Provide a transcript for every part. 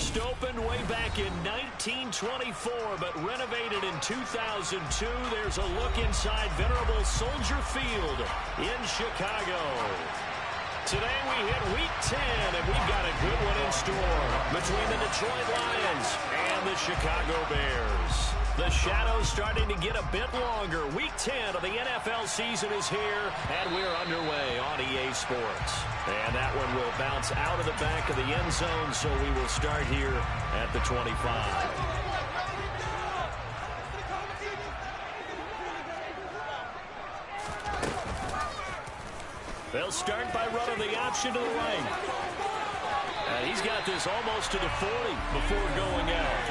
First opened way back in 1924, but renovated in 2002. There's a look inside venerable Soldier Field in Chicago. Today we hit Week 10, and we've got a good one in store between the Detroit Lions and the Chicago Bears. The shadows starting to get a bit longer. Week 10 of the NFL season is here, and we're underway on EA Sports. And that one will bounce out of the back of the end zone, so we will start here at the 25. They'll start by running the option to the right. He's got this almost to the 40 before going out.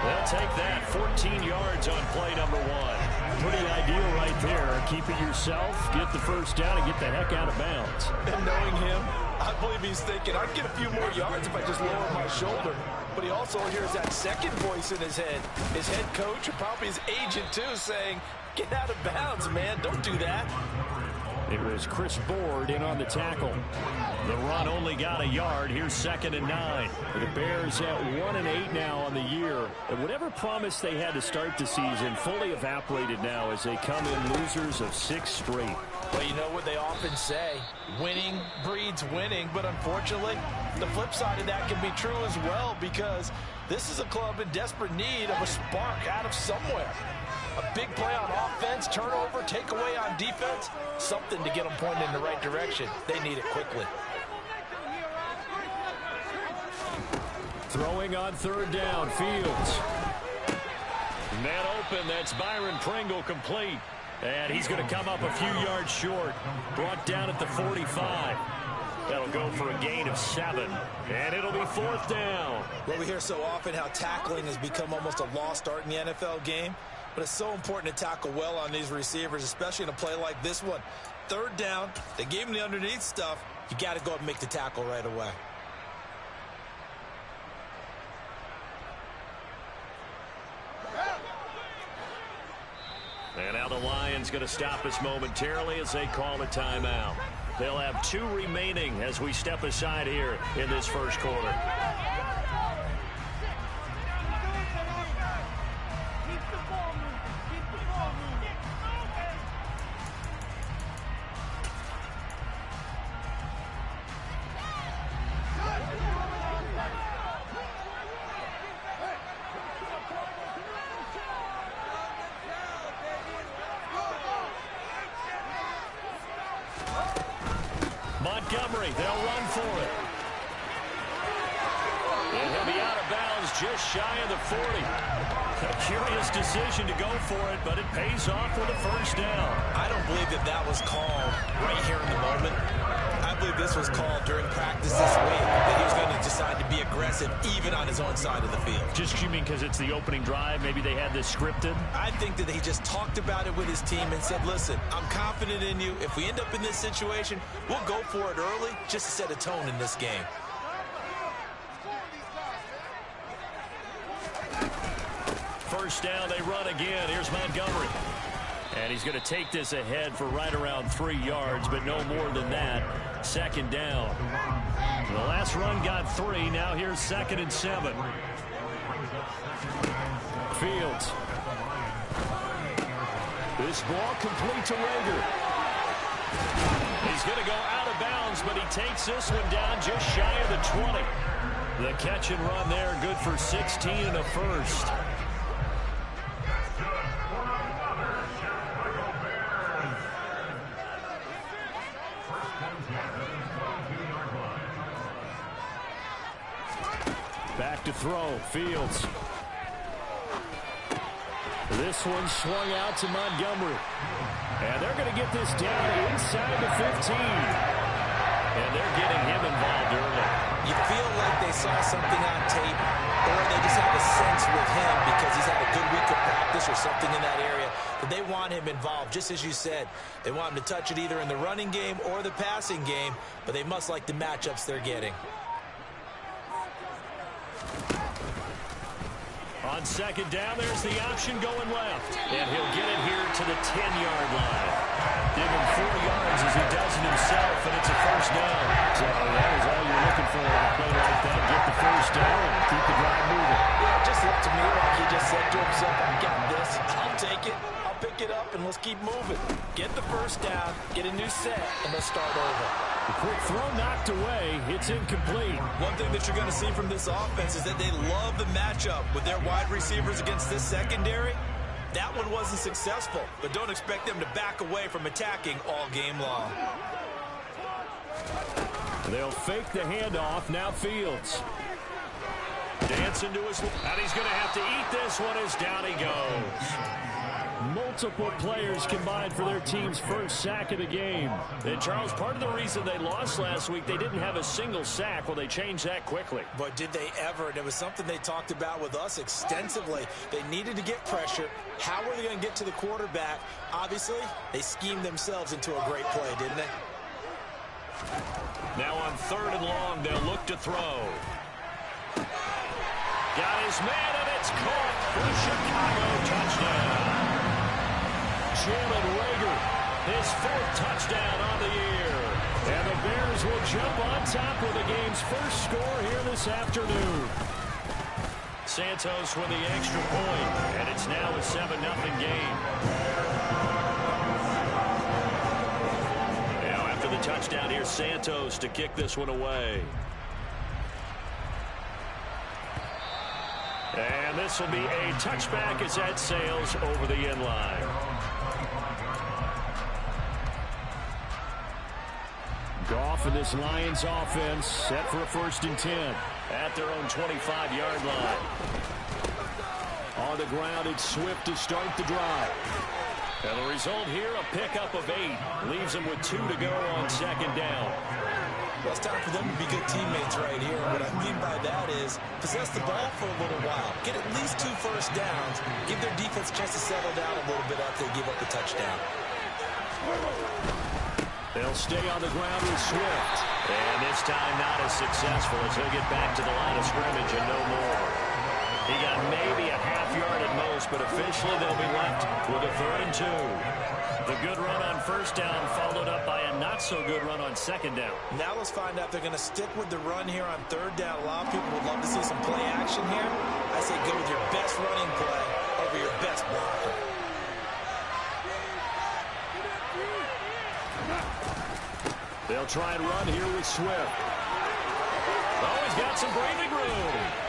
They'll take that 14 yards on play number one. Pretty ideal right there. Keep it yourself, get the first down, and get the heck out of bounds. And knowing him, I believe he's thinking, I'd get a few more yards if I just lower my shoulder. But he also hears that second voice in his head. His head coach, or probably his agent too, saying, get out of bounds, man. Don't do that. It was Chris Board in on the tackle. The run only got a yard. Here's 2nd and 9. The Bears at 1-8 now on the year. And whatever promise they had to start the season fully evaporated now as they come in losers of 6 straight. Well, you know what they often say, winning breeds winning. But unfortunately, the flip side of that can be true as well, because this is a club in desperate need of a spark out of somewhere. A big play on offense, turnover, takeaway on defense, something to get them pointed in the right direction. They need it quickly. Throwing on 3rd down, Fields. Man open, that's Byron Pringle complete. And he's going to come up a few yards short. Brought down at the 45. That'll go for a gain of 7. And it'll be 4th down. Well, we hear so often how tackling has become almost a lost art in the NFL game. But it's so important to tackle well on these receivers, especially in a play like this one. 3rd down, they gave him the underneath stuff. You got to go up and make the tackle right away. And now the Lions going to stop us momentarily as they call a timeout. They'll have 2 remaining as we step aside here in this first quarter. Montgomery, they'll run for it. And he'll be out of bounds just shy of the 40. A curious decision to go for it, but it pays off with a first down. I don't believe that that was called right here in the moment. I believe this was called during practice this week, that he was going to decide to be aggressive even on his own side of the field. Just you mean because it's the opening drive? Maybe they had this scripted? I think that he just talked about it with his team and said, listen, I'm confident in you. If we end up in this situation, we'll go for it early just to set a tone in this game. First down, they run again. Here's Montgomery. And he's going to take this ahead for right around 3 yards, but no more than that. 2nd down. The last run got 3. Now here's 2nd and 7. Fields. This ball complete to Rager. He's going to go out of bounds, but he takes this one down just shy of the 20. The catch and run there, good for 16 and a first. Back to throw, Fields. This one swung out to Montgomery. And they're going to get this down inside the 15. And they're getting him involved early. You feel like they saw something on tape, or they just have a sense with him because he's had a good week of practice or something in that area, that they want him involved, just as you said. They want him to touch it either in the running game or the passing game, but they must like the matchups they're getting. On 2nd down, there's the option going left. And he'll get it here to the 10-yard line. Give him 4 yards as he does it himself, and it's a first down. So that is all you're looking for in a play like that. Get the first down and keep the said to himself, I got this. I'll take it. I'll pick it up, and let's keep moving. Get the first down, get a new set, and let's start over. The quick throw knocked away. It's incomplete. One thing that you're going to see from this offense is that they love the matchup with their wide receivers against this secondary. That one wasn't successful, but don't expect them to back away from attacking all game long. They'll fake the handoff. Now Fields. Dancing to his... And he's going to have to eat this one as down he goes. Multiple players combined for their team's first sack of the game. And, Charles, part of the reason they lost last week, they didn't have a single sack. Well, they changed that quickly. But did they ever? And it was something they talked about with us extensively. They needed to get pressure. How were they going to get to the quarterback? Obviously, they schemed themselves into a great play, didn't they? Now on 3rd and long, they'll look to throw. Got his man, and it's caught for a Chicago touchdown. Jalen Reagor, his 4th touchdown on the year. And the Bears will jump on top with the game's first score here this afternoon. Santos with the extra point, and it's now a 7-0 game. Now after the touchdown, here's Santos to kick this one away. And this will be a touchback as that sails over the end line. Goff and this Lions offense set for a 1st and 10 at their own 25-yard line. On the ground, it's Swift to start the drive. And the result here, a pickup of 8. Leaves them with 2 to go on 2nd down. Well, it's time for them to be good teammates right here. What I mean by that is possess the ball for a little while. Get at least 2 first downs. Give their defense a chance to settle down a little bit after they give up the touchdown. They'll stay on the ground with Swift. And this time not as successful as he'll get back to the line of scrimmage and no more. He got maybe a half yard at most, but officially they'll be left with a 3rd and 2. The good run on 1st down followed up by a not-so-good run on 2nd down. Now let's find out if they're going to stick with the run here on 3rd down. A lot of people would love to see some play action here. I say go with your best running play over your best blocker. They'll try and run here with Swift. Oh, he's got some breathing room.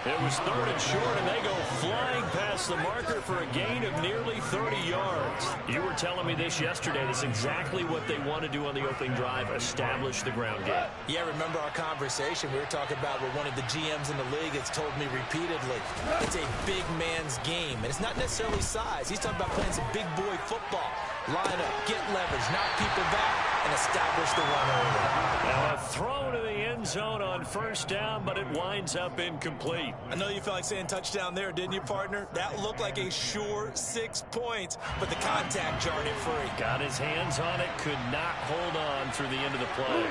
It was 3rd and short, and they go flying past the marker for a gain of nearly 30 yards. You were telling me this yesterday. That's exactly what they want to do on the opening drive, establish the ground game. Yeah, remember our conversation. We were talking about what one of the GMs in the league has told me repeatedly. It's a big man's game, and it's not necessarily size. He's talking about playing some big boy football. Line up, get leverage, knock people back, and establish the run over. Now a throw to the end zone on 1st down, but it winds up incomplete. I know you felt like saying touchdown there, didn't you, partner? That looked like a sure 6 points, but the contact jarred it free. Got his hands on it, could not hold on through the end of the play.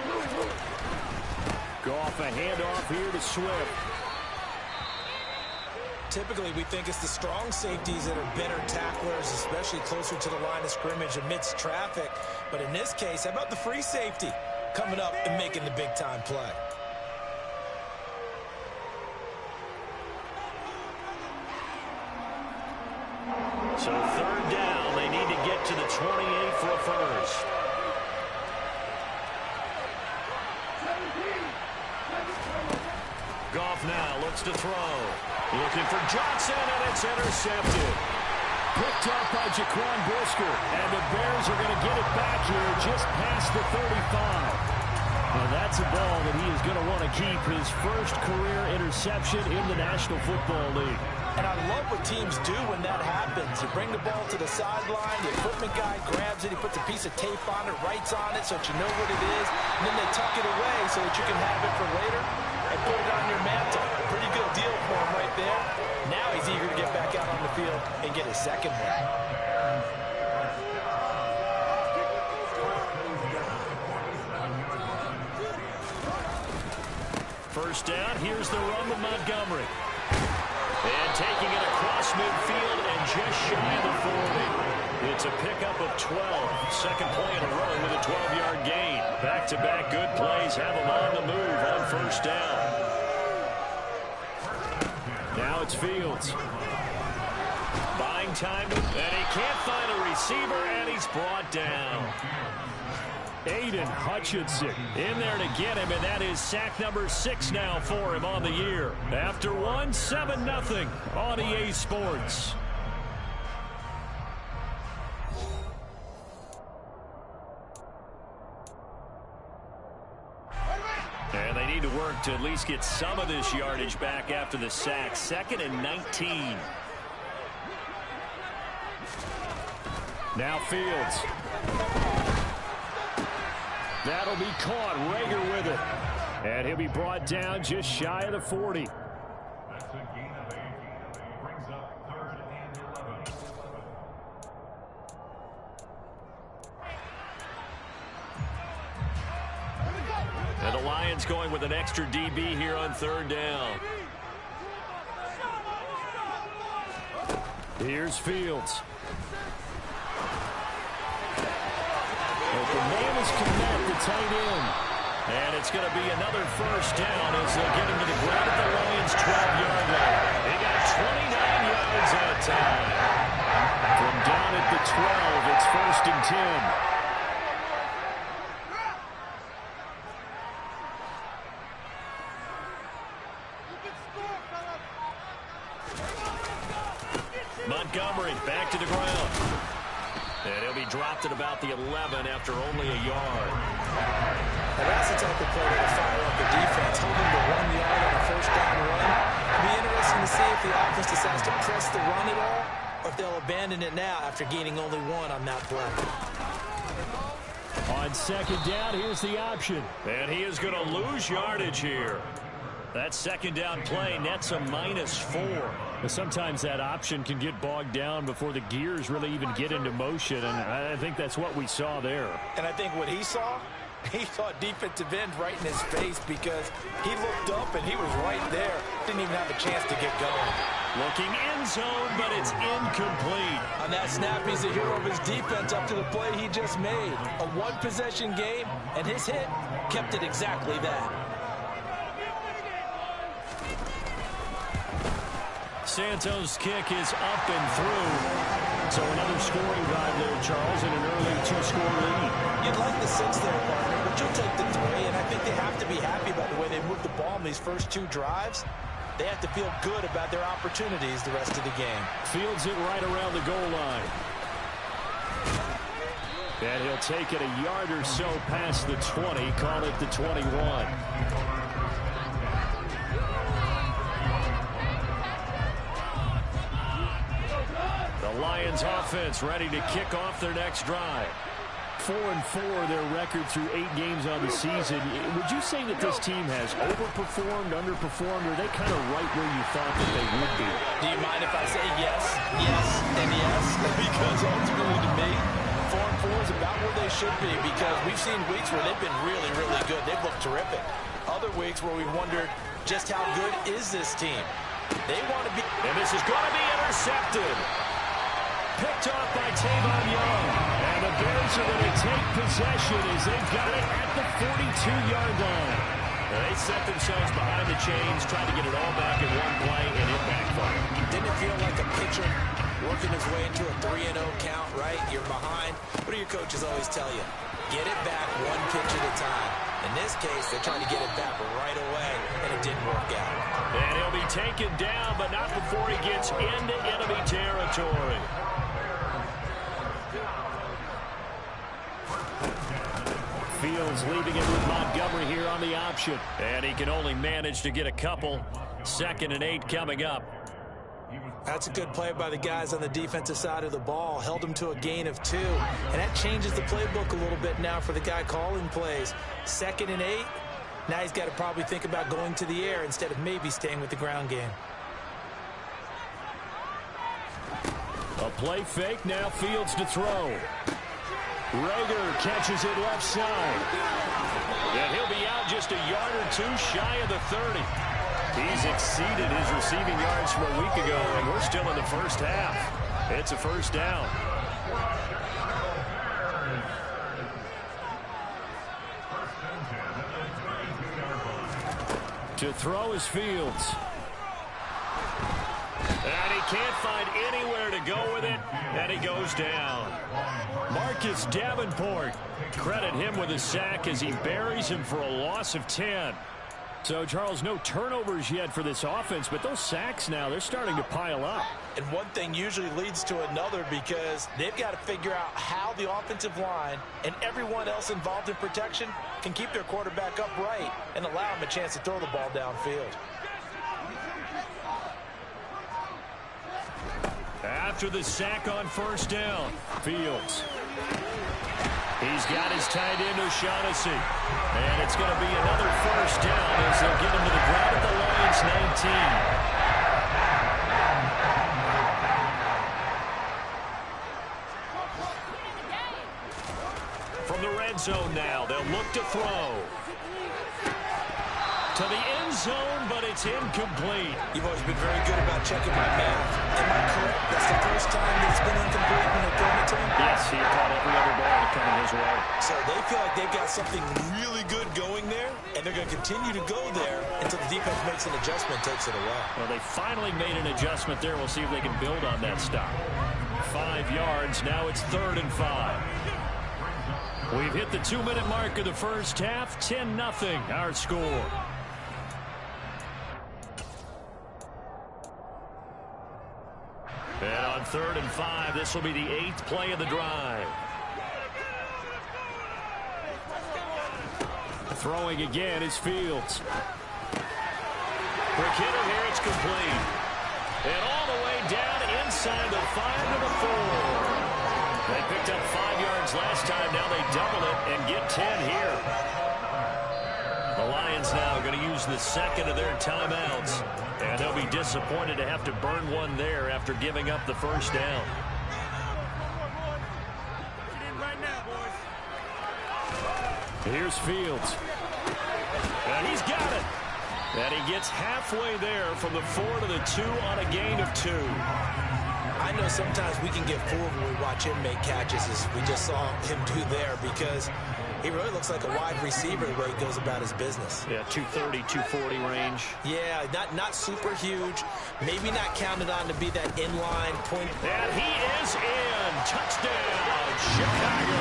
Goff a handoff here to Swift. Typically, we think it's the strong safeties that are better tacklers, especially closer to the line of scrimmage amidst traffic. But in this case, how about the free safety coming up and making the big-time play? So 3rd down, they need to get to the 28 for a 1st. Goff now looks to throw. Looking for Johnson, and it's intercepted. Picked up by Jaquan Brisker, and the Bears are going to get it back here just past the 35. Now that's a ball that he is going to want to keep, his first career interception in the National Football League. And I love what teams do when that happens. You bring the ball to the sideline, the equipment guy grabs it, he puts a piece of tape on it, writes on it so that you know what it is, and then they tuck it away so that you can have it for later and put it on your mantle. Pretty good deal for him right there. Now he's eager to get back out on the field and get his 2nd one. First down, here's the run with Montgomery. And taking it across midfield and just shy of the 40. It's a pickup of 12. Second play in a row with a 12-yard gain. Back-to-back good plays have them on the move on 1st down. Now it's Fields. Buying time, and he can't find a receiver, and he's brought down. Aiden Hutchinson in there to get him, and that is sack number 6 now for him on the year. After 7-0 on EA Sports. And they need to work to at least get some of this yardage back after the sack. 2nd and 19. Now Fields. That'll be caught. Rager with it. And he'll be brought down just shy of the 40. That's a gain of 8. Brings up 3rd and 11. And the Lions going with an extra DB here on 3rd down. Here's Fields. The man is connect, the tight end. And it's going to be another 1st down as they'll get him to the ground at the Lions' 12-yard line. They got 29 yards that time. From down at the 12, it's 1st and 10. Montgomery back to the ground. And he'll be dropped at about the 11 after only a yard. And that's the type of play that will fire up the defense, hoping to 1 yard on a 1st down run. It'll be interesting to see if the offense decides to press the run at all, or if they'll abandon it now after gaining only 1 on that play. On 2nd down, here's the option. And he is going to lose yardage here. That 2nd down play nets a -4. Sometimes that option can get bogged down before the gears really even get into motion, and I think that's what we saw there. And I think what he saw defensive end right in his face because he looked up and he was right there. Didn't even have a chance to get going. Looking end zone, but it's incomplete. On that snap, he's the hero of his defense up to the play he just made. A 1-possession game, and his hit kept it exactly that. Santos' kick is up and through. So another scoring drive there, Charles, and an early 2-score lead. You'd like the 6 there, partner, but you'll take the 3, and I think they have to be happy about the way they moved the ball in these first 2 drives. They have to feel good about their opportunities the rest of the game. Fields it right around the goal line. And he'll take it a yard or so past the 20, call it the 21. The Lions offense ready to kick off their next drive. 4-4 their record through 8 games on the season. Would you say that this team has overperformed, underperformed, or are they kind of right where you thought that they would be? Do you mind if I say yes, yes, and yes? Because ultimately to me, 4-4 is about where they should be because we've seen weeks where they've been really, really good. They've looked terrific. Other weeks where we wondered just how good is this team. They want to be. And this is going to be intercepted. Picked off by Tavon Young. And the Bears are going to take possession as they've got it at the 42-yard line. They set themselves behind the chains, trying to get it all back in one play, and it backfired. Didn't it feel like a pitcher working his way into a 3-0 count, right? You're behind. What do your coaches always tell you? Get it back 1 pitch at a time. In this case, they're trying to get it back right away, and it didn't work out. And he'll be taken down, but not before he gets into enemy territory. Fields leaving it with Montgomery here on the option. And he can only manage to get a couple. 2nd and 8 coming up. That's a good play by the guys on the defensive side of the ball. Held them to a gain of 2. And that changes the playbook a little bit now for the guy calling plays. 2nd and 8. Now he's got to probably think about going to the air instead of maybe staying with the ground game. A play fake, now Fields to throw. Rager catches it left side. And he'll be out just a yard or 2 shy of the 30. He's exceeded his receiving yards from a week ago, and we're still in the first half. It's a 1st down. To throw is Fields. can't find anywhere to go with it, and he goes down. Marcus Davenport, credit him with a sack as he buries him for a loss of 10. So, Charles, no turnovers yet for this offense, but those sacks now, they're starting to pile up. And one thing usually leads to another because they've got to figure out how the offensive line and everyone else involved in protection can keep their quarterback upright and allow him a chance to throw the ball downfield. After the sack on first down, Fields. He's got his tight end, O'Shaughnessy. And it's going to be another first down as they'll get him to the ground at the Lions 19. From the red zone now, they'll look to throw. To the end zone, but it's incomplete. You've always been very good about checking my math. Am I correct? That's the first time that it's been incomplete when they're throwing it to him? Yes, he caught every other ball coming his way. So they feel like they've got something really good going there, and they're going to continue to go there until the defense makes an adjustment, takes it away. Well, they finally made an adjustment there. We'll see if they can build on that stop. 5 yards. Now it's 3rd and 5. We've hit the 2-minute mark of the first half. 10-0 our score. And on 3rd and 5, this will be the 8th play of the drive. Throwing again is Fields. For Kittle here, it's complete. And all the way down inside the 5 to the 4. They picked up 5 yards last time. Now they double it and get 10 here. The Lions now going to use the second of their timeouts. And they'll be disappointed to have to burn one there after giving up the first down. Here's Fields. And he's got it. And he gets halfway there from the 4 to the 2 on a gain of 2. I know sometimes we can get fooled when we watch him make catches, as we just saw him do there, because he really looks like a wide receiver the way he goes about his business. Yeah, 230, 240 range. Yeah, not super huge. Maybe not counted on to be that inline point. And he is in. Touchdown, Chicago.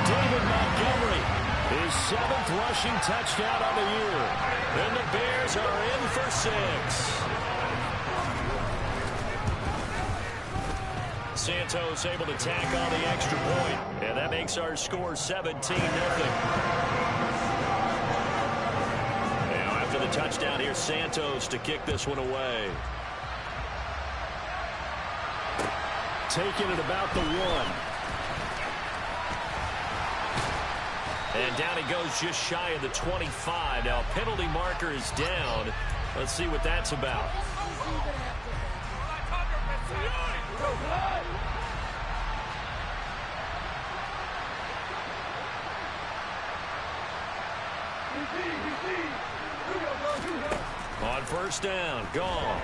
David Montgomery, his 7th rushing touchdown on the year. And the Bears are in for 6. Santos able to tack on the extra point. And that makes our score 17-0. Now after the touchdown, here's Santos to kick this one away. Taking it about the 1. And down he goes just shy of the 25. Now a penalty marker is down. Let's see what that's about. On first down, Goff.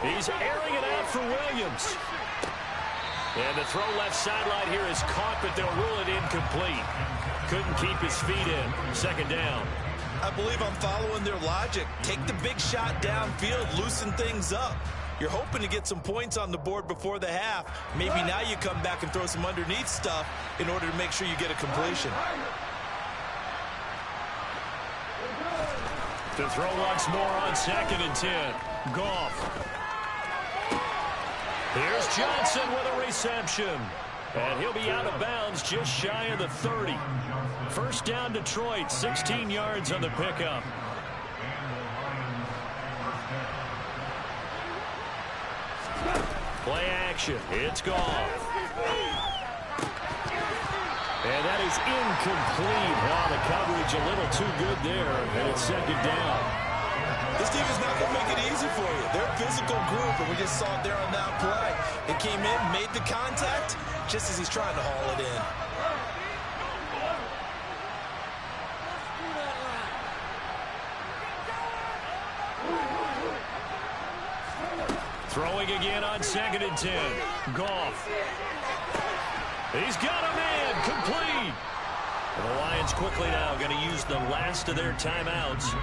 He's airing it out for Williams. And the throw left sideline here is caught, but they'll rule it incomplete. Couldn't keep his feet in. 2nd down. I believe I'm following their logic. Take the big shot downfield, loosen things up. You're hoping to get some points on the board before the half. Maybe now you come back and throw some underneath stuff in order to make sure you get a completion. To throw once more on 2nd and 10. Goff. Here's Johnson with a reception. And he'll be out of bounds just shy of the 30. First down Detroit, 16 yards on the pickup. Play action. It's Goff. And that is incomplete. Oh, the coverage a little too good there. And it's 2nd down. This team is not going to make it easy for you. They're a physical group, and we just saw it there on that play. They came in, made the contact, just as he's trying to haul it in. Throwing again on 2nd and 10. Goff. He's got a man. Complete. The Lions quickly now going to use the last of their timeouts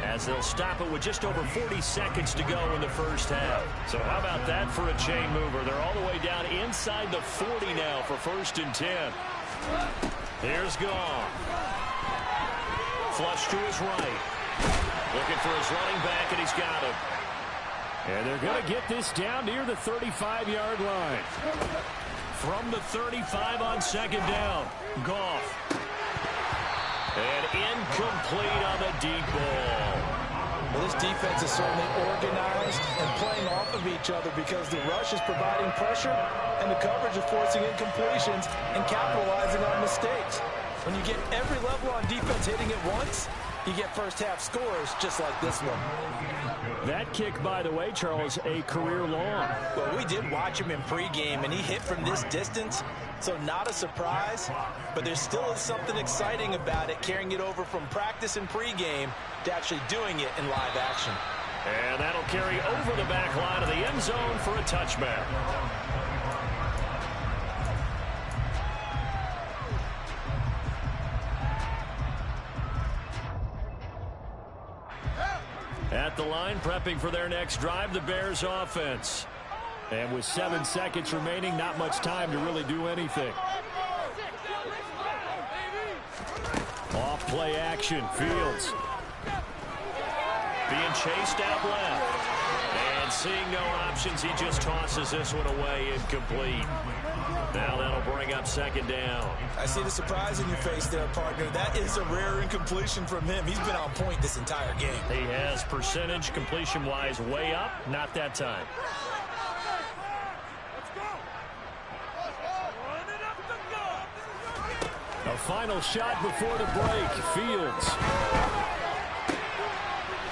as they'll stop it with just over 40 seconds to go in the first half. So how about that for a chain mover? They're all the way down inside the 40 now for 1st and 10. Here's Goff. Flush to his right. Looking for his running back, and he's got him. And they're going to get this down near the 35-yard line. From the 35 on 2nd down, Goff. And incomplete on the deep ball. Well, this defense is certainly organized and playing off of each other because the rush is providing pressure and the coverage is forcing incompletions and capitalizing on mistakes. When you get every level on defense hitting at once, you get first-half scores just like this one. That kick, by the way, Charles, a career long. Well, we did watch him in pregame, and he hit from this distance, so not a surprise. But there still is something exciting about it, carrying it over from practice and pregame to actually doing it in live action. And that'll carry over the back line of the end zone for a touchback. At the line, prepping for their next drive, the Bears offense. And with 7 seconds remaining, not much time to really do anything. Off play action, Fields. Being chased out left. And seeing no options, he just tosses this one away, incomplete. Now that'll bring up 2nd down. I see the surprise in your face there, partner. That is a rare incompletion from him. He's been on point this entire game. He has percentage completion-wise way up, not that time. A final shot before the break, Fields.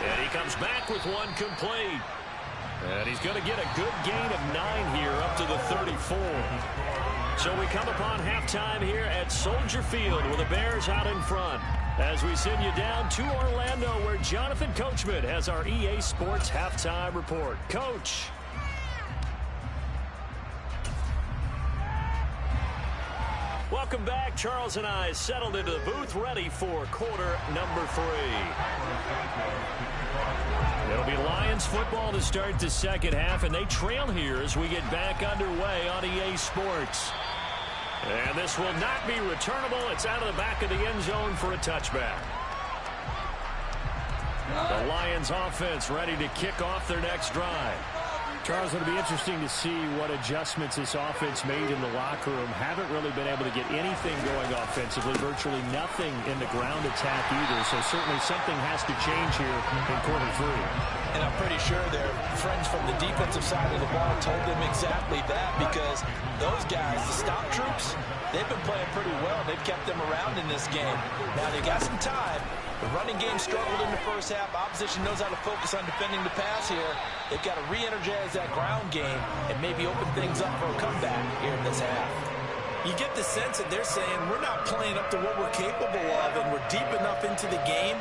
And he comes back with one complete. And he's going to get a good gain of 9 here up to the 34. So we come upon halftime here at Soldier Field with the Bears out in front as we send you down to Orlando where Jonathan Coachman has our EA Sports halftime report. Coach. Welcome back. Charles and I settled into the booth ready for quarter number 3. It'll be Lions football to start the second half, and they trail here as we get back underway on EA Sports. And this will not be returnable. It's out of the back of the end zone for a touchback. The Lions offense ready to kick off their next drive. Charles, it'll be interesting to see what adjustments this offense made in the locker room. Haven't really been able to get anything going offensively, virtually nothing in the ground attack either. So certainly something has to change here in quarter 3. And I'm pretty sure their friends from the defensive side of the ball told them exactly that because those guys, the stop troops, they've been playing pretty well. They've kept them around in this game. Now they got some time. The running game struggled in the first half. Opposition knows how to focus on defending the pass here. They've got to re-energize that ground game and maybe open things up for a comeback here in this half. You get the sense that they're saying we're not playing up to what we're capable of and we're deep enough into the game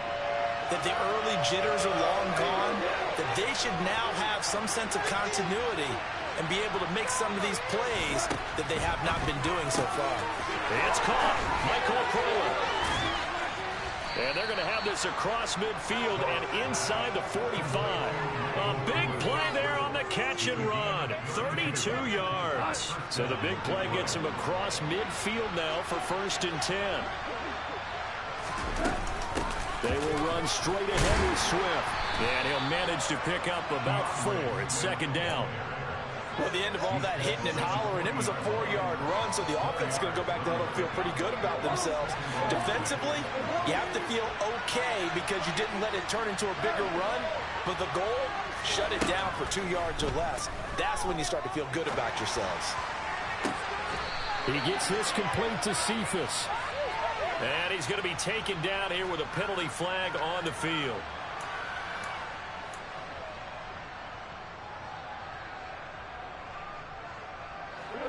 that the early jitters are long gone, that they should now have some sense of continuity and be able to make some of these plays that they have not been doing so far. It's caught. Michael Crowell. And they're going to have this across midfield and inside the 45. A big play there on the catch and run. 32 yards. So the big play gets him across midfield now for 1st and 10. They will run straight ahead with Swift. And he'll manage to pick up about 4 at 2nd down. Well, the end of all that hitting and hollering, it was a 4-yard run, so the offense is going to go back to huddle and feel pretty good about themselves. Defensively, you have to feel okay because you didn't let it turn into a bigger run, but the goal, shut it down for 2 yards or less. That's when you start to feel good about yourselves. He gets this complete to Cephas. And he's going to be taken down here with a penalty flag on the field.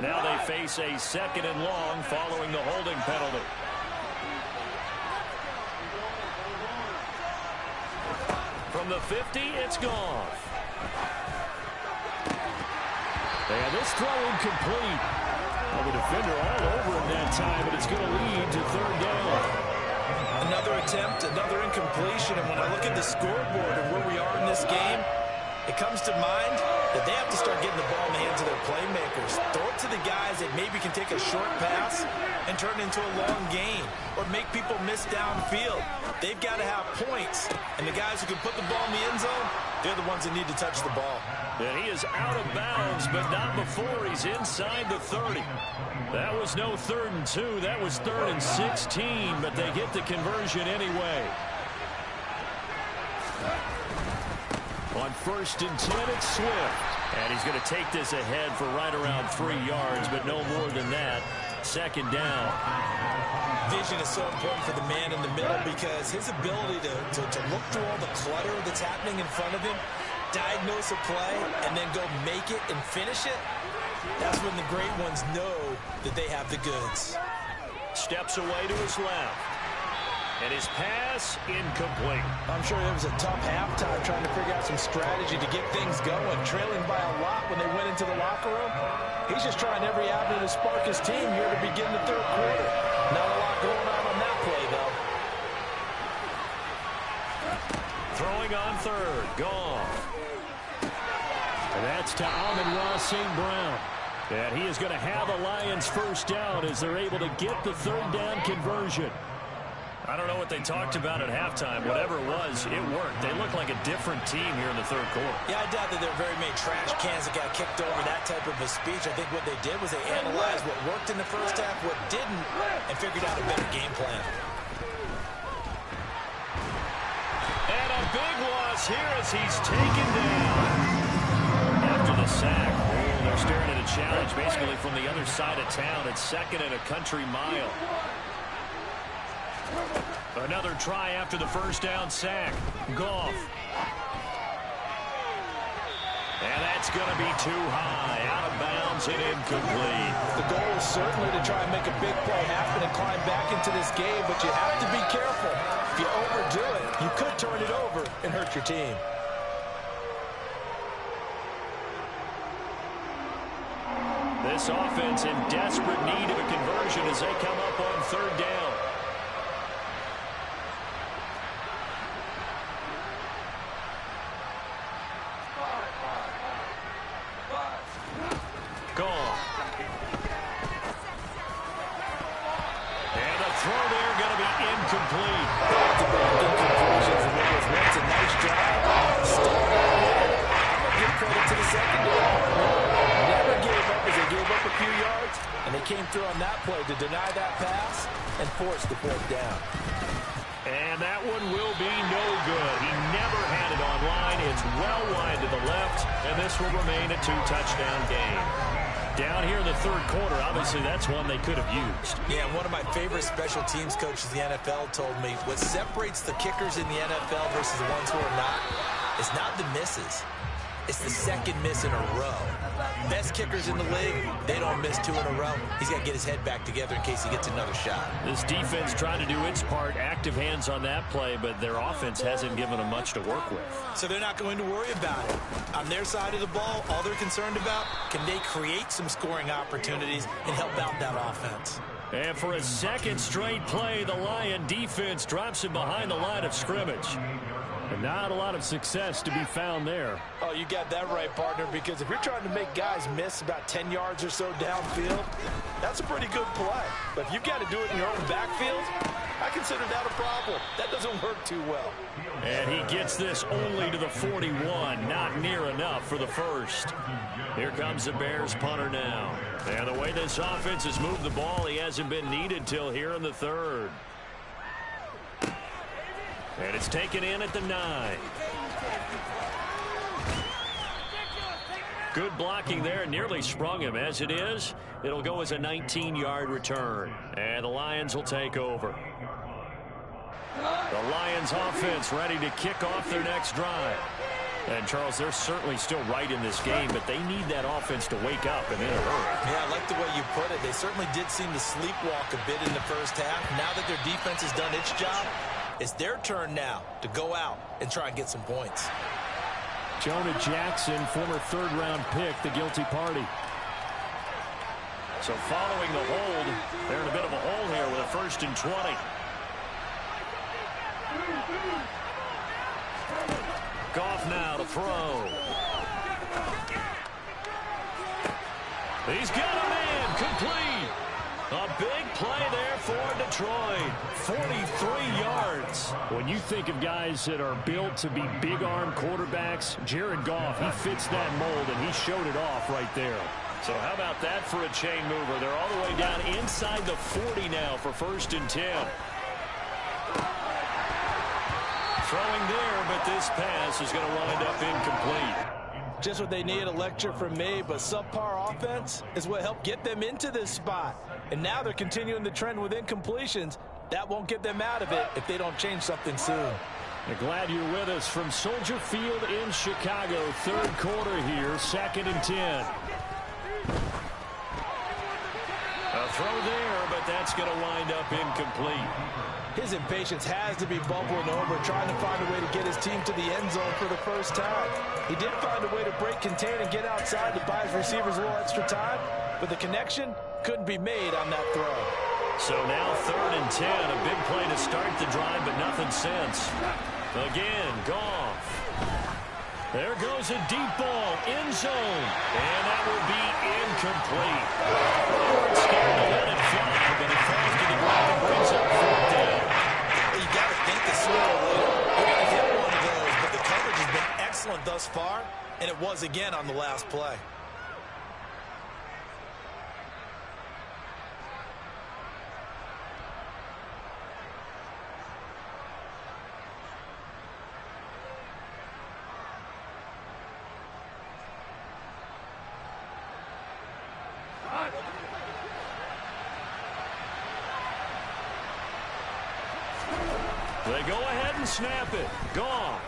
Now they face a 2nd and long following the holding penalty. From the 50, it's gone. And this throw incomplete. Well, the defender all over him that time, but it's going to lead to 3rd down. attempt, another incompletion, and when I look at the scoreboard and where we are in this game, it comes to mind that they have to start getting the ball in the hands of their playmakers. Throw it to the guys that maybe can take a short pass and turn it into a long gain or make people miss downfield. They've got to have points, and the guys who can put the ball in the end zone, they're the ones that need to touch the ball. And he is out of bounds, but not before he's inside the 30. That was no 3rd and 2. That was 3rd and 16, but they get the conversion anyway. On 1st and 10, it's Swift. And he's going to take this ahead for right around 3 yards, but no more than that. 2nd down. Vision is so important for the man in the middle because his ability to look through all the clutter that's happening in front of him, diagnose a play, and then go make it and finish it, that's when the great ones know that they have the goods. Steps away to his left. And his pass incomplete. I'm sure it was a tough halftime trying to figure out some strategy to get things going. Trailing by a lot when they went into the locker room. He's just trying every avenue to spark his team here to begin the 3rd quarter. Not a lot going on that play, though. Throwing on 3rd. Gone. And that's to Amon-Ra St. Brown. And he is going to have the Lions 1st down as they're able to get the 3rd down conversion. I don't know what they talked about at halftime. Whatever it was, it worked. They look like a different team here in the 3rd quarter. Yeah, I doubt that there are very many trash cans that got kicked over that type of a speech. I think what they did was they analyzed what worked in the 1st half, what didn't, and figured out a better game plan. And a big loss here as he's taken down. After the sack, they're staring at a challenge basically from the other side of town. It's 2nd and a country mile. Another try after the 1st down sack. Goff. And that's going to be too high. Out of bounds and incomplete. The goal is certainly to try and make a big play happen and climb back into this game, but you have to be careful. If you overdo it, you could turn it over and hurt your team. This offense in desperate need of a conversion as they come up on 3rd down. Came through on that play to deny that pass and force the 4th down. And that one will be no good. He never had it online. It's well wide to the left, and this will remain a 2-touchdown game. Down here in the 3rd quarter, obviously that's one they could have used. Yeah, one of my favorite special teams coaches in the NFL told me what separates the kickers in the NFL versus the ones who are not is not the misses. It's the 2nd miss in a row. Best kickers in the league, they don't miss 2 in a row. He's got to get his head back together in case he gets another shot. This defense tried to do its part, active hands on that play, but their offense hasn't given them much to work with. So they're not going to worry about it. On their side of the ball, all they're concerned about, can they create some scoring opportunities and help out that offense? And for a 2nd straight play, the Lion defense drops him behind the line of scrimmage. And not a lot of success to be found there. Oh, you got that right, partner, because if you're trying to make guys miss about 10 yards or so downfield, that's a pretty good play. But if you've got to do it in your own backfield, I consider that a problem. That doesn't work too well. And he gets this only to the 41, not near enough for the 1st. Here comes the Bears punter now. And the way this offense has moved the ball, he hasn't been needed till here in the 3rd. And it's taken in at the 9. Good blocking there. Nearly sprung him. As it is, it'll go as a 19-yard return. And the Lions will take over. The Lions offense ready to kick off their next drive. And, Charles, they're certainly still right in this game, but they need that offense to wake up and in a hurry. Yeah, I like the way you put it. They certainly did seem to sleepwalk a bit in the 1st half. Now that their defense has done its job, it's their turn now to go out and try and get some points. Jonah Jackson, former 3rd-round pick, the guilty party. So following the hold, they're in a bit of a hole here with a 1st and 20. Goff now to throw. He's got a man complete. A big play there for Detroit. 43 yards. When you think of guys that are built to be big-arm quarterbacks, Jared Goff, he fits that mold, and he showed it off right there. So how about that for a chain mover? They're all the way down inside the 40 now for 1st and 10. Throwing there, but this pass is going to wind up incomplete. Just what they need, a lecture from me, but subpar offense is what helped get them into this spot. And now they're continuing the trend with incompletions. That won't get them out of it if they don't change something soon. We're glad you're with us from Soldier Field in Chicago. 3rd quarter here, 2nd and 10. A throw there, but that's going to wind up incomplete. His impatience has to be bubbling over, trying to find a way to get his team to the end zone for the first time. He did find a way to break contain and get outside to buy his receivers a little extra time, but the connection couldn't be made on that throw. So now 3rd and 10, a big play to start the drive, but nothing since. Again, Goff. There goes a deep ball, end zone, and that will be incomplete. Scared to let it fly, but it falls to the ground and brings up 4th down. Well, you got to think this sooner or later you're going to hit one of those, but the coverage has been excellent thus far, and it was again on the last play. They go ahead and snap it. Goff.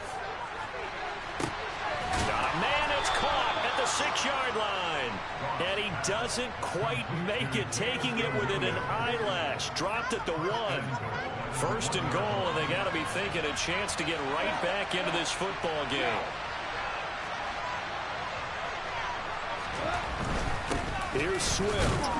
Got a man that's caught at the 6-yard line. And he doesn't quite make it, taking it within an eyelash. Dropped at the 1. 1st and goal, and they got to be thinking a chance to get right back into this football game. Here's Swift.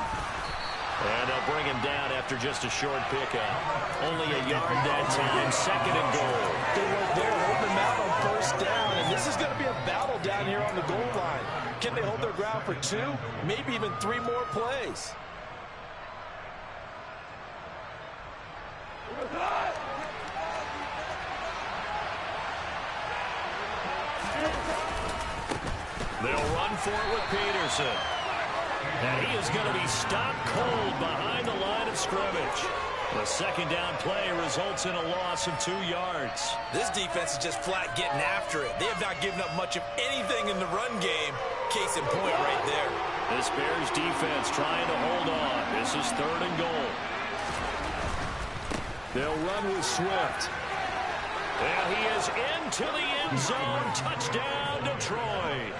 And they'll bring him down after just a short pickup. Only a yard that time, 2nd and goal. Good work there, holding them out on 1st down. And this is going to be a battle down here on the goal line. Can they hold their ground for 2, maybe even 3 more plays? They'll run for it with Peterson. And he is going to be stopped cold behind the line of scrimmage. The 2nd down play results in a loss of 2 yards. This defense is just flat getting after it. They have not given up much of anything in the run game. Case in point right there. This Bears defense trying to hold on. This is 3rd and goal. They'll run with Swift. And he is into the end zone. Touchdown, Detroit.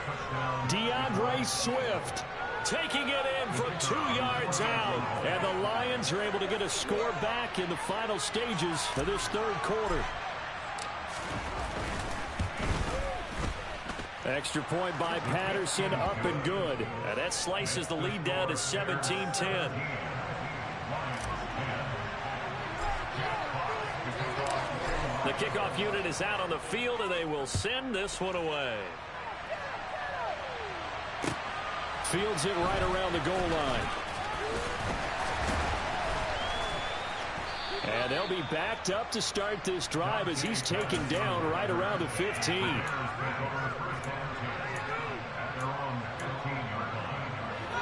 DeAndre Swift taking it in from 2 yards out. And the Lions are able to get a score back in the final stages of this 3rd quarter. Extra point by Patterson, up and good. And that slices the lead down to 17-10. The kickoff unit is out on the field, and they will send this one away. Fields it right around the goal line. And they'll be backed up to start this drive as he's taken down right around the 15.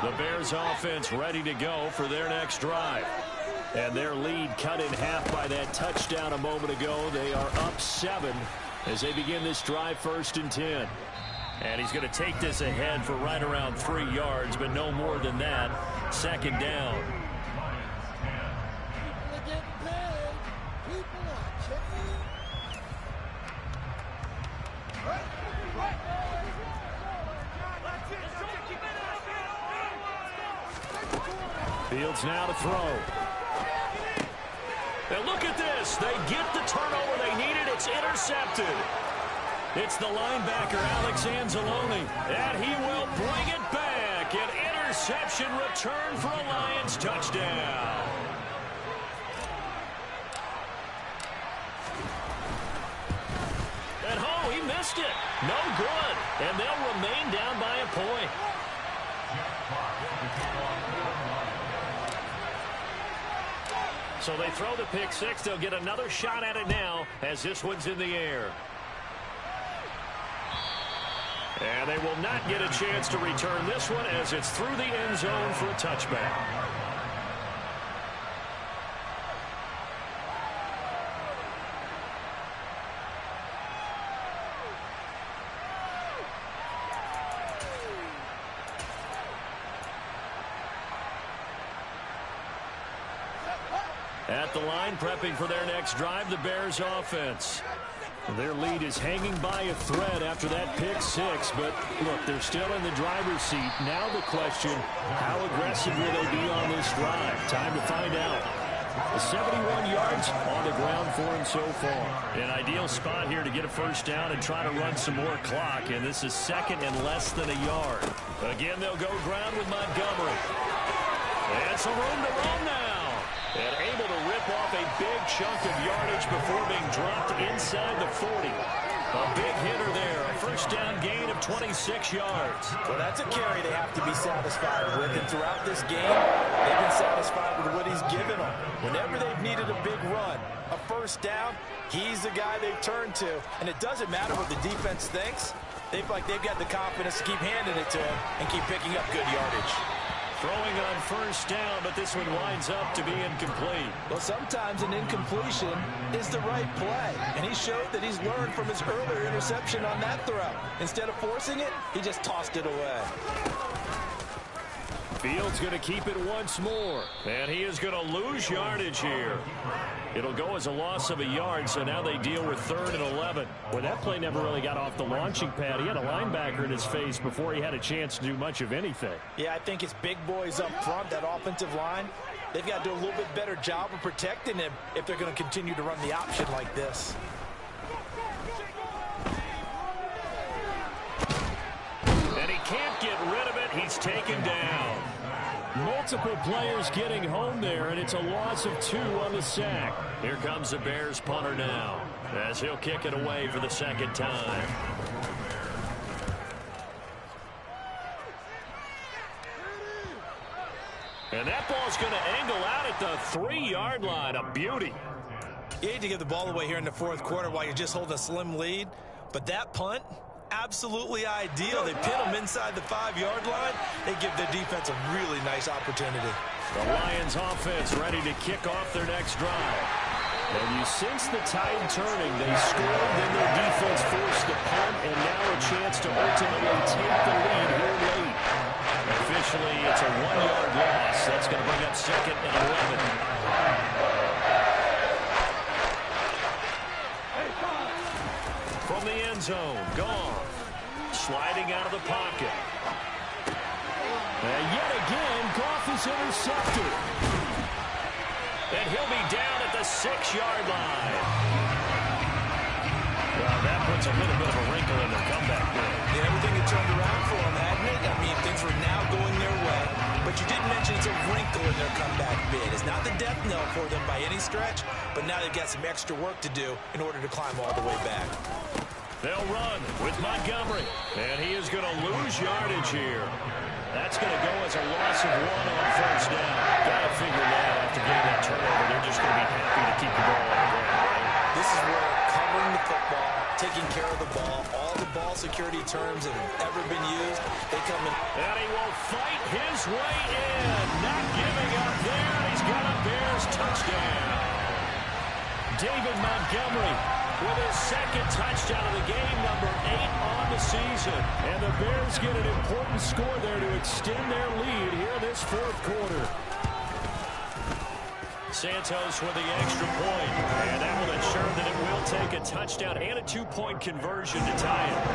The Bears offense ready to go for their next drive. And their lead cut in half by that touchdown a moment ago. They are up 7 as they begin this drive, 1st and 10. And he's going to take this ahead for right around 3 yards, but no more than that. 2nd down. Fields now to throw. And look at this. They get the turnover they needed. It's intercepted. It's the linebacker, Alex Anzalone. And he will bring it back. An interception return for a Lions touchdown. good, and they'll remain down by a point. So they throw the pick six. They'll get another shot at it now as this one's in the air. And they will not get a chance to return this one as it's through the end zone for a touchback. At the line, prepping for their next drive, the Bears offense. Their lead is hanging by a thread after that pick six, but look, they're still in the driver's seat. Now the question, how aggressive will they be on this drive? Time to find out. 71 yards on the ground for him so far. An ideal spot here to get a first down and try to run some more clock, and this is second and less than a yard. Again, they'll go ground with Montgomery. And some room to run now. And able to rip off a big chunk of yardage before being dropped inside the 40. A big hitter there. A first down gain of 26 yards. Well, that's a carry they have to be satisfied with. And throughout this game, they've been satisfied with what he's given them. Whenever they've needed a big run, a first down, he's the guy they've turned to. And it doesn't matter what the defense thinks. They've got the confidence to keep handing it to him and keep picking up good yardage. Throwing on first down, but this one winds up to be incomplete. Well, sometimes an incompletion is the right play. And he showed that he's learned from his earlier interception on that throw. Instead of forcing it, he just tossed it away. Fields going to keep it once more. And he is going to lose yardage here. It'll go as a loss of a yard, so now they deal with 3rd and 11. Well, that play never really got off the launching pad. He had a linebacker in his face before he had a chance to do much of anything. Yeah, I think it's big boys up front, that offensive line. They've got to do a little bit better job of protecting him if they're going to continue to run the option like this. And he can't get rid of it. He's taken down. Multiple players getting home there, and it's a loss of 2 on the sack. Here comes the Bears punter now as he'll kick it away for the second time. And that ball's going to angle out at the 3-yard line. A beauty. You hate to give the ball away here in the 4th quarter while you're just holding a slim lead, but that punt, absolutely ideal. They pin them inside the 5-yard line. They give their defense a really nice opportunity. The Lions offense ready to kick off their next drive. And you sense the tide turning. They scored, then their defense forced the punt, and now a chance to ultimately take the lead here late. Officially, it's a 1-yard loss. That's going to bring up 2nd and 11. From the end zone, gone. Sliding out of the pocket. And yet again, Goff is intercepted. And he'll be down at the 6-yard line. Well, that puts a little bit of a wrinkle in their comeback there. Yeah, everything had turned around for them, hadn't it? I mean, things were now going their way. But you did mention it's a wrinkle in their comeback bid. It's not the death knell for them by any stretch, but now they've got some extra work to do in order to climb all the way back. They'll run with Montgomery. And he is going to lose yardage here. That's going to go as a loss of 1 on first down. Got to figure now after getting that turnover, they're just going to be happy to keep the ball on the ground, right? This is where covering the football, taking care of the ball, all the ball security terms that have ever been used, they come in. And he will fight his way in. Not giving up there. He's got a Bears touchdown. David Montgomery with his 2nd touchdown of the game, number 8 on the season. And the Bears get an important score there to extend their lead here in this 4th quarter. Santos with the extra point, and that will ensure that it will take a touchdown and a 2-point conversion to tie it.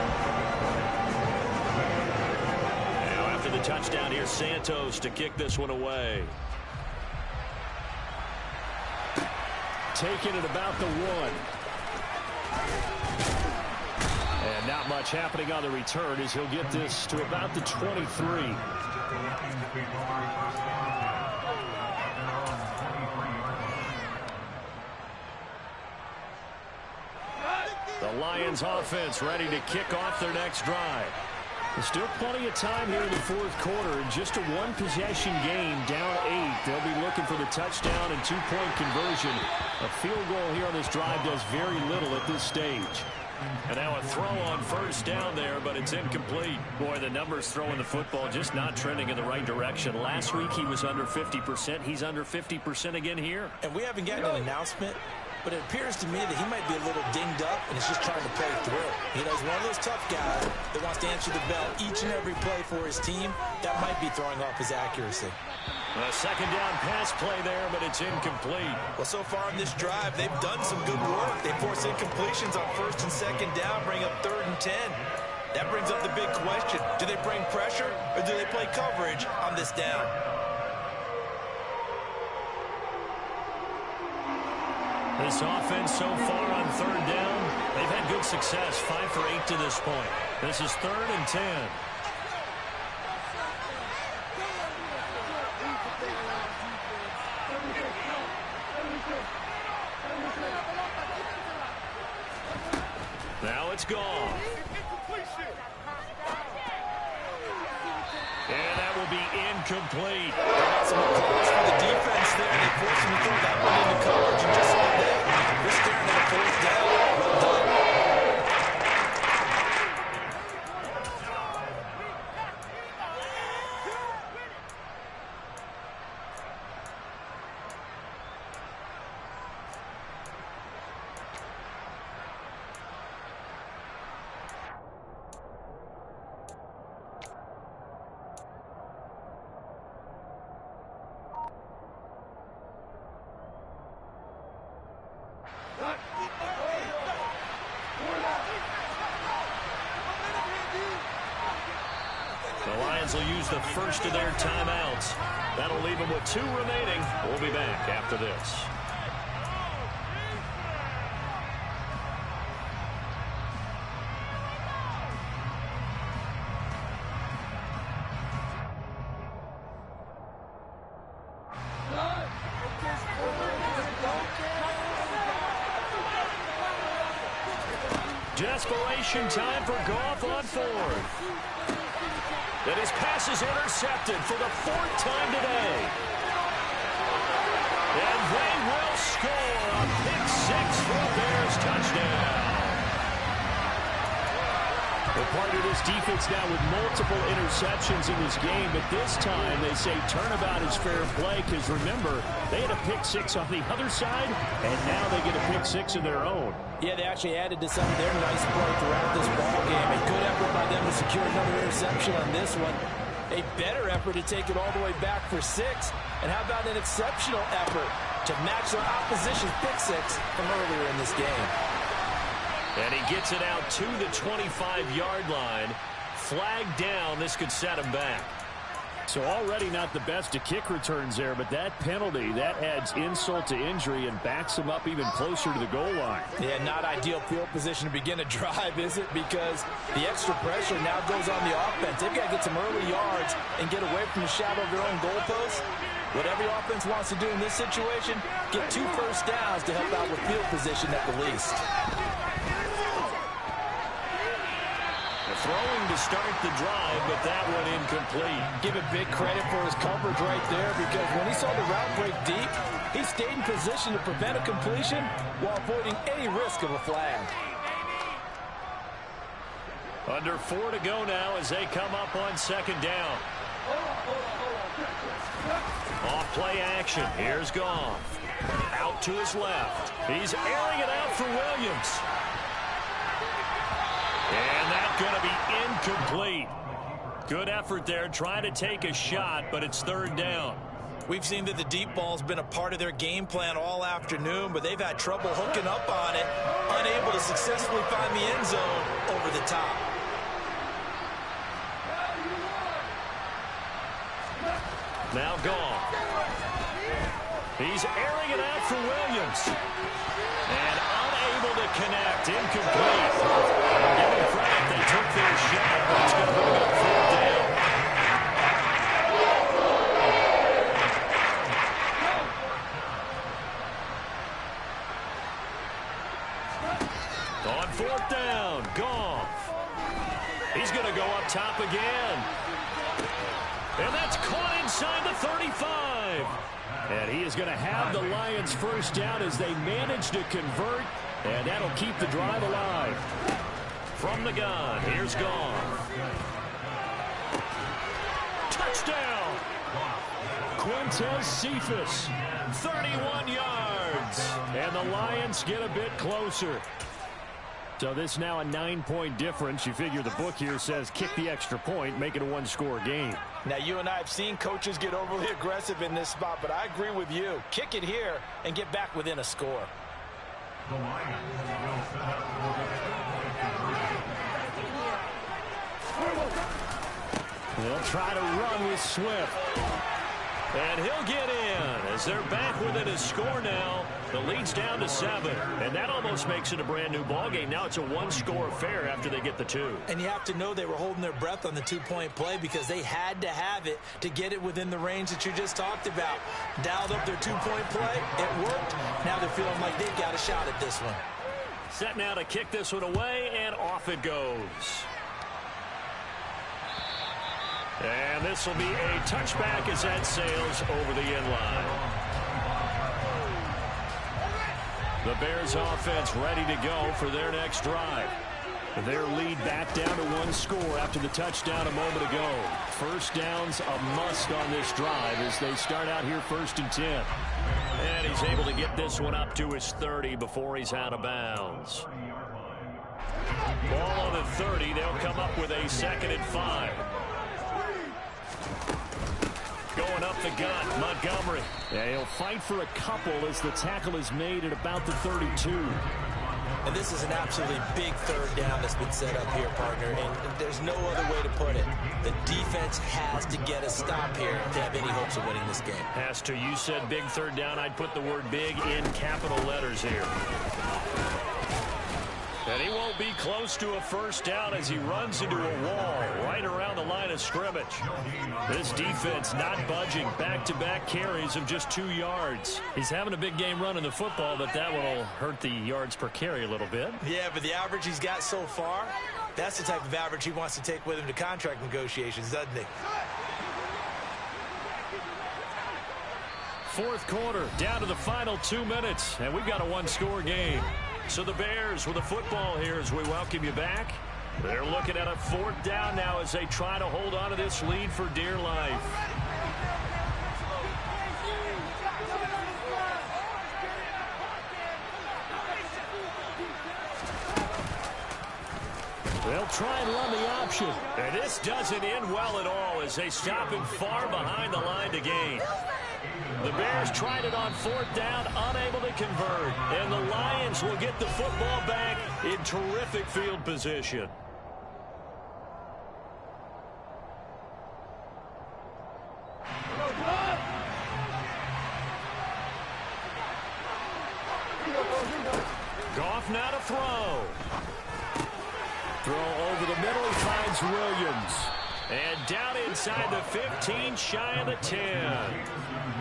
Now after the touchdown, here's Santos to kick this one away. Taking it about the 1. And not much happening on the return as he'll get this to about the 23. The The Lions offense ready to kick off their next drive. There's still plenty of time here in the fourth quarter. And just a one-possession game, down 8. They'll be looking for the touchdown and two-point conversion. A field goal here on this drive does very little at this stage. And now a throw on first down there, but it's incomplete. Boy, the numbers throwing the football just not trending in the right direction. Last week he was under 50%. He's under 50% again here. And we haven't gotten an announcement, but it appears to me that he might be a little dinged up and is just trying to play through. You know, he's one of those tough guys that wants to answer the bell each and every play for his team. That might be throwing off his accuracy. A second down pass play there, but it's incomplete. Well, so far in this drive, they've done some good work. They force incompletions on first and second down, bring up 3rd and 10. That brings up the big question. Do they bring pressure or do they play coverage on this down? This offense so far on 3rd down, they've had good success, 5 for 8 to this point. This is 3rd and 10. Now it's gone. And that will be incomplete. Some applause for the defense there. They forced him to throw that one into coverage, and just like that, we're staring at a 4th down. Well done. The Lions will use the first of their timeouts. That'll leave them with 2 remaining. We'll be back after this. Desperation time for Goff on 4th. That his pass is intercepted for the 4th time today. And they will score a pick 6 for a Bears touchdown. Well, part of this defense now with multiple interceptions in this game, but this time they say turnabout is fair play because, remember, they had a pick 6 on the other side, and now they get a pick 6 of their own. Yeah, they actually added to some of their nice play throughout this ball game. A good effort by them to secure another interception on this one. A better effort to take it all the way back for 6. And how about an exceptional effort to match their opposition's pick 6 from earlier in this game. And he gets it out to the 25-yard line. Flag down. This could set him back. So already not the best of kick returns there, but that penalty, that adds insult to injury and backs him up even closer to the goal line. Yeah, not ideal field position to begin a drive, is it? Because the extra pressure now goes on the offense. They've got to get some early yards and get away from the shadow of their own goalposts. What every offense wants to do in this situation, get 2 first downs to help out with field position at the least. Throwing to start the drive, but that one incomplete. Give it big credit for his coverage right there, because when he saw the route break deep, he stayed in position to prevent a completion while avoiding any risk of a flag. Under 4 to go now as they come up on 2nd down. Off play action. Here's Goff. Out to his left. He's airing it out for Williams. And that's going to be incomplete. Good effort there, trying to take a shot, but it's 3rd down. We've seen that the deep ball's been a part of their game plan all afternoon, but they've had trouble hooking up on it, unable to successfully find the end zone over the top. Now Goff. He's airing it out for Williams. And unable to connect. Incomplete. Give them credit. They took their shot, but it's going to bring up 4th down. On 4th down. Goff. He's going to go up top again. And that's caught inside the 35. And he is going to have the Lions first down as they manage to convert. And that'll keep the drive alive. From the gun, here's Goff. Touchdown. Quintez Cephus, 31 yards. And the Lions get a bit closer. So this now a 9-point difference. You figure the book here says kick the extra point, make it a one-score game. Now, you and I have seen coaches get overly aggressive in this spot, but I agree with you. Kick it here and get back within a score. The Lions will set up for They'll try to run with Swift. And he'll get in as they're back within a score now. The lead's down to 7. And that almost makes it a brand new ball game. Now it's a one-score affair after they get the 2. And you have to know they were holding their breath on the 2-point play because they had to have it to get it within the range that you just talked about. Dialed up their 2-point play. It worked. Now they're feeling like they've got a shot at this one. Set now to kick this one away, and off it goes. And this will be a touchback as that sails over the end line. The Bears offense ready to go for their next drive. Their lead back down to 1 score after the touchdown a moment ago. First down's a must on this drive as they start out here 1st and 10. And he's able to get this one up to his 30 before he's out of bounds. Ball on the 30. They'll come up with a 2nd and 5. Going up the gut, Montgomery. Yeah, he'll fight for a couple as the tackle is made at about the 32. And this is an absolutely big 3rd down that's been set up here, partner. And there's no other way to put it. The defense has to get a stop here to have any hopes of winning this game. Has to. You said big 3rd down. I'd put the word big in capital letters here. And he won't be close to a first down as he runs into a wall right around the line of scrimmage. This defense not budging. Back-to-back carries of just 2 yards. He's having a big game running the football, but that one will hurt the yards per carry a little bit. Yeah, but the average he's got so far, that's the type of average he wants to take with him to contract negotiations, doesn't he? 4th quarter, down to the final 2 minutes, and we've got a one-score game. So the Bears with the football here as we welcome you back. They're looking at a 4th down now as they try to hold on to this lead for dear life. They'll try and run the option. And this doesn't end well at all as they stop him far behind the line to gain. The Bears tried it on 4th down, unable to convert. And the Lions will get the football back in terrific field position. Goff now to throw. Throw over the middle, he finds Williams. And down inside the 15, shy of the 10.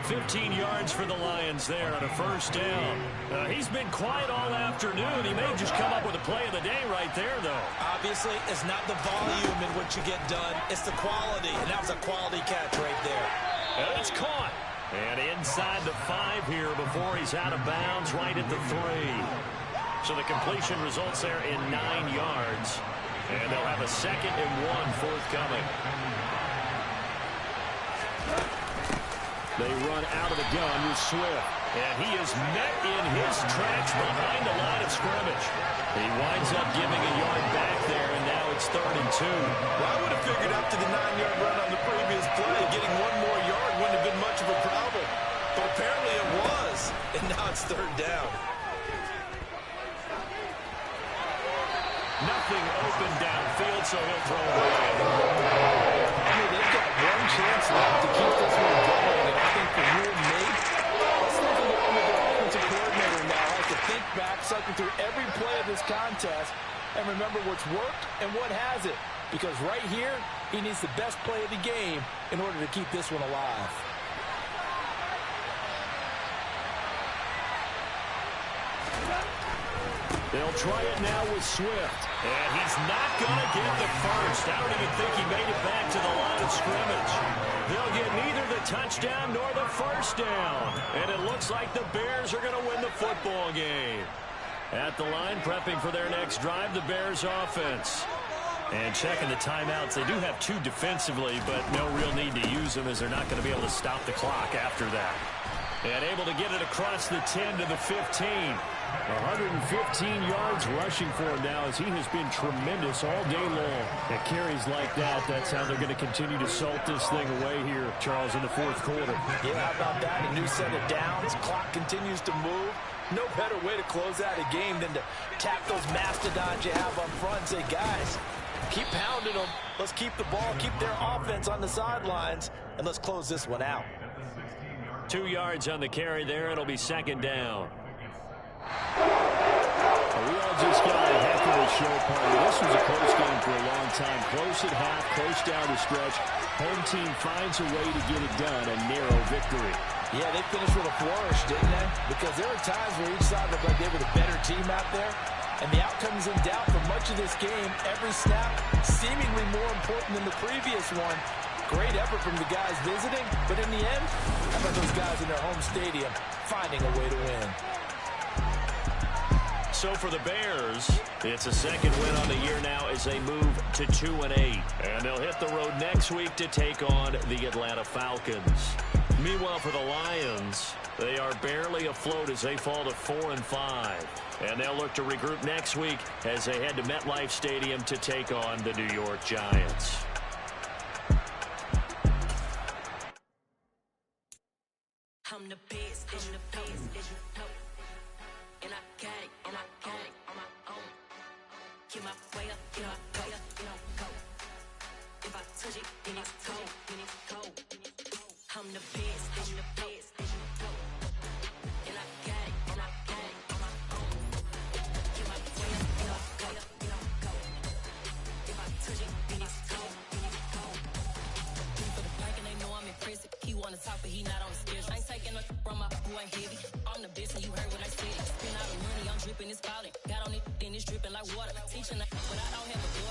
15 yards for the Lions there on a first down. He's been quiet all afternoon. He may just come up with a play of the day right there, though. Obviously, it's not the volume in what you get done. It's the quality, and that was a quality catch right there. And it's caught. And inside the 5 here before he's out of bounds, right at the 3. So the completion results there in 9 yards. And they'll have a 2nd and 1 forthcoming. They run out of the gun with Swift. And he is met in his tracks behind the line of scrimmage. He winds up giving a yard back there, and now it's 3rd and 2. Well, I would have figured after the 9-yard run on the previous play, getting 1 more yard wouldn't have been much of a problem. But apparently it was. And now it's 3rd down. Nothing open downfield, so he'll throw away. I mean, they've got 1 chance left to keep this one going. And I think for you and me, let's look at the offensive coordinator now. I have to think back, cycle through every play of this contest, and remember what's worked and what hasn't. Because right here, he needs the best play of the game in order to keep this one alive. They'll try it now with Swift. And he's not going to get the first. I don't even think he made it back to the line of scrimmage. They'll get neither the touchdown nor the first down. And it looks like the Bears are going to win the football game. At the line, prepping for their next drive, the Bears offense. And checking the timeouts. They do have 2 defensively, but no real need to use them as they're not going to be able to stop the clock after that. And able to get it across the 10 to the 15. 115 yards rushing for him now as he has been tremendous all day long. At carries like that, that's how they're going to continue to salt this thing away here, Charles, in the fourth quarter. Yeah, how about that? A new set of downs. Clock continues to move. No better way to close out a game than to tap those mastodons you have up front and say, guys, keep pounding them. Let's keep the ball, keep their offense on the sidelines, and let's close this one out. 2 yards on the carry there. It'll be second down. We all just got a heck of a show party. This was a close game for a long time. Close at half, close down the stretch. Home team finds a way to get it done. A narrow victory. Yeah, they finished with a flourish, didn't they? Because there were times where each side looked like they were the better team out there. And the outcome's in doubt for much of this game. Every snap seemingly more important than the previous one. Great effort from the guys visiting. But in the end, how about those guys in their home stadium finding a way to win? So for the Bears, it's a second win on the year now as they move to 2-8. And they'll hit the road next week to take on the Atlanta Falcons. Meanwhile, for the Lions, they are barely afloat as they fall to 4-5. And they'll look to regroup next week as they head to MetLife Stadium to take on the New York Giants. I'm the best, and the best, and I got it, and I got it on my own. Get my way up, get my way up, you don't go. If I touch it, then it's cold, then it's cold. I'm the best, and the best, and I got it, and I got it on my own. Get my way up, get my way up, you don't go. If I touch it, then it's cold, then it's cold. For the bank and they know I'm impressive. He wanna talk, but he not on the schedule. I ain't taking nothing from my boy, ain't heavy. I'm the best, and you heard what I said. Spend all the money, I'm dripping, it's falling. Got on it, then it's dripping like water. Teaching, but I don't have a daughter.